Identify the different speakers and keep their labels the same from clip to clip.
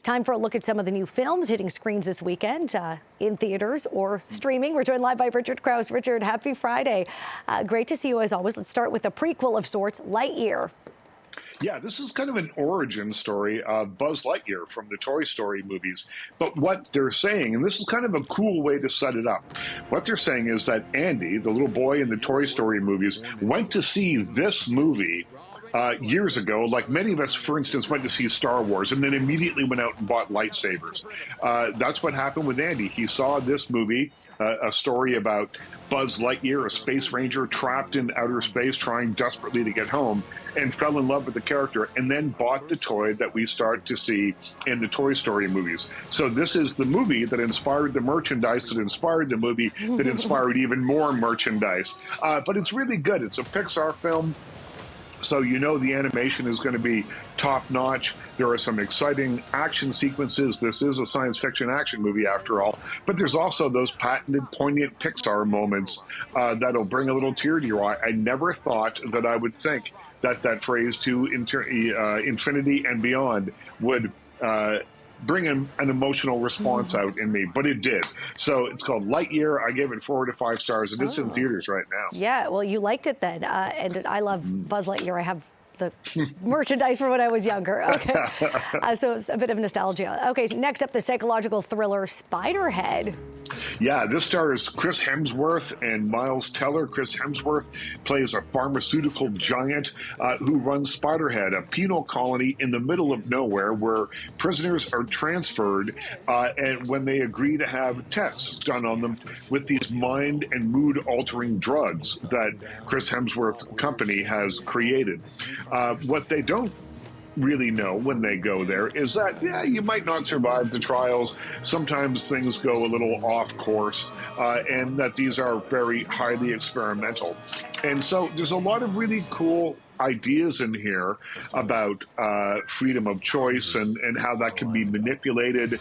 Speaker 1: It's time for a look at some of the new films hitting screens this weekend, in theaters or streaming. We're joined live by Richard Crouse. Richard, happy Friday. Great to see you as always. Let's start with a prequel of sorts, Lightyear.
Speaker 2: Yeah, this is kind of an origin story of Buzz Lightyear from the Toy Story movies. But what they're saying, and this is kind of a cool way to set it up, what they're saying is that Andy, the little boy in the Toy Story movies, went to see this movie years ago, like many of us, for instance, went to see Star Wars and then immediately went out and bought lightsabers. That's what happened with Andy. He saw this movie, a story about Buzz Lightyear, a space ranger trapped in outer space trying desperately to get home, and fell in love with the character and then bought the toy that we start to see in the Toy Story movies. So this is the movie that inspired the merchandise that inspired the movie that inspired even more merchandise. But it's really good. It's a Pixar film. So you know the animation is going to be top-notch. There are some exciting action sequences. This is a science fiction action movie after all. But there's also those patented, poignant Pixar moments that'll bring a little tear to your eye. I never thought that I would think that that phrase to infinity and beyond would bring an emotional response out in me, but it did. So it's called Lightyear. I gave it 4 to 5 stars, and it's in theaters right now.
Speaker 1: Yeah, well, you liked it then. And I love Buzz Lightyear. I have the merchandise from when I was younger. Okay, so it's a bit of nostalgia. Okay, so next up, the psychological thriller Spiderhead.
Speaker 2: Yeah, this stars Chris Hemsworth and Miles Teller. Chris Hemsworth plays a pharmaceutical giant who runs Spiderhead, a penal colony in the middle of nowhere where prisoners are transferred and when they agree to have tests done on them with these mind and mood altering drugs that Chris Hemsworth's company has created. What they don't really know when they go there is that, yeah, you might not survive the trials. Sometimes things go a little off course, and that these are very highly experimental. And so there's a lot of really cool ideas in here about freedom of choice and how that can be manipulated.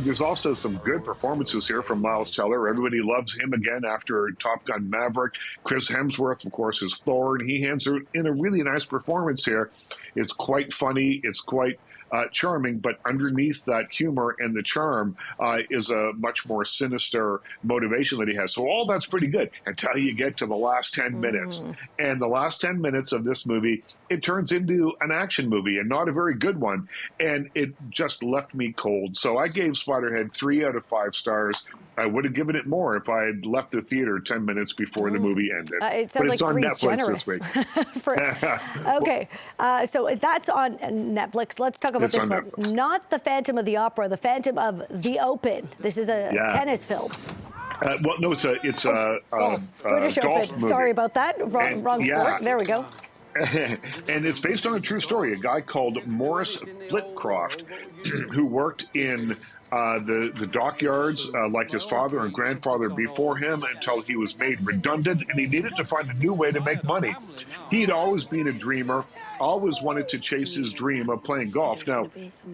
Speaker 2: There's also some good performances here from Miles Teller. Everybody loves him again after Top Gun Maverick. Chris Hemsworth, of course, is Thor, and he hands in a really nice performance here. It's quite funny. It's quite charming, but underneath that humor and the charm is a much more sinister motivation that he has. So all that's pretty good until you get to the last 10 minutes. And the last 10 minutes of this movie, it turns into an action movie, and not a very good one. And it just left me cold. So I gave Spiderhead 3 out of 5 stars. I would have given it more if I had left the theater 10 minutes before the movie ended.
Speaker 1: It sounds
Speaker 2: but it's
Speaker 1: like
Speaker 2: on
Speaker 1: three's
Speaker 2: Netflix
Speaker 1: generous.
Speaker 2: this week.
Speaker 1: Okay, so that's on Netflix. Let's talk about this one.
Speaker 2: Netflix.
Speaker 1: Not the Phantom of the Opera, the Phantom of the Open. This is a tennis film.
Speaker 2: Well, no, it's a
Speaker 1: golf. British
Speaker 2: golf
Speaker 1: Open.
Speaker 2: movie.
Speaker 1: Sorry about that. Wrong sport. There we go.
Speaker 2: And it's based on a true story. A guy called Morris Flitcroft, who worked in the dockyards like his father and grandfather before him until he was made redundant, and he needed to find a new way to make money. He'd always been a dreamer, always wanted to chase his dream of playing golf. Now,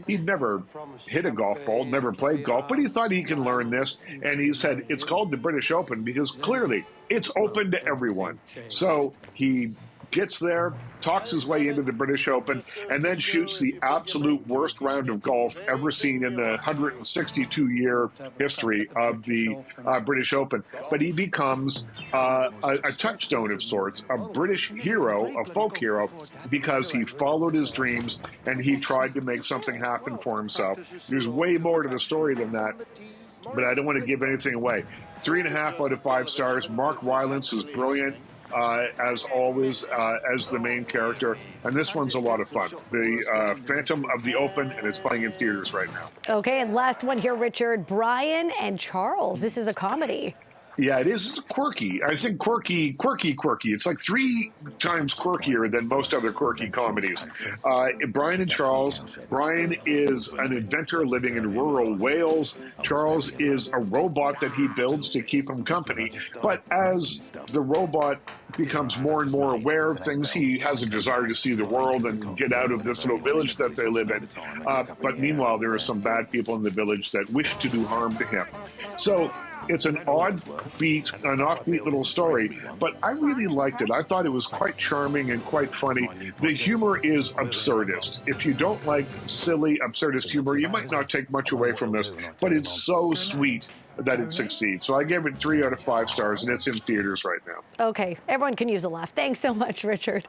Speaker 2: he'd never hit a golf ball, never played golf, but he thought he can learn this, and he said it's called the British Open because clearly it's open to everyone. So he gets there, talks his way into the British Open, and then shoots the absolute worst round of golf ever seen in the 162-year history of the British Open. But he becomes a touchstone of sorts, a British hero, a folk hero, because he followed his dreams and he tried to make something happen for himself. There's way more to the story than that, but I don't want to give anything away. 3.5 out of 5 stars. Mark Rylance is brilliant. As always, as the main character. And this one's a lot of fun. The Phantom of the Open, and it's playing in theaters right now.
Speaker 1: Okay, and last one here, Richard. Brian and Charles. This is a comedy.
Speaker 2: Yeah, it is. It's quirky. I think quirky. It's like 3 times quirkier than most other quirky comedies. Brian and Charles. Brian is an inventor living in rural Wales. Charles is a robot that he builds to keep him company. But as the robot becomes more and more aware of things, he has a desire to see the world and get out of this little village that they live in. But meanwhile, there are some bad people in the village that wish to do harm to him. So It's an offbeat little story, but I really liked it. I thought it was quite charming and quite funny. The humor is absurdist. If you don't like silly, absurdist humor, you might not take much away from this, but it's so sweet that it succeeds. So I gave it 3 out of 5 stars, and it's in theaters right now.
Speaker 1: Okay, everyone can use a laugh. Thanks so much, Richard.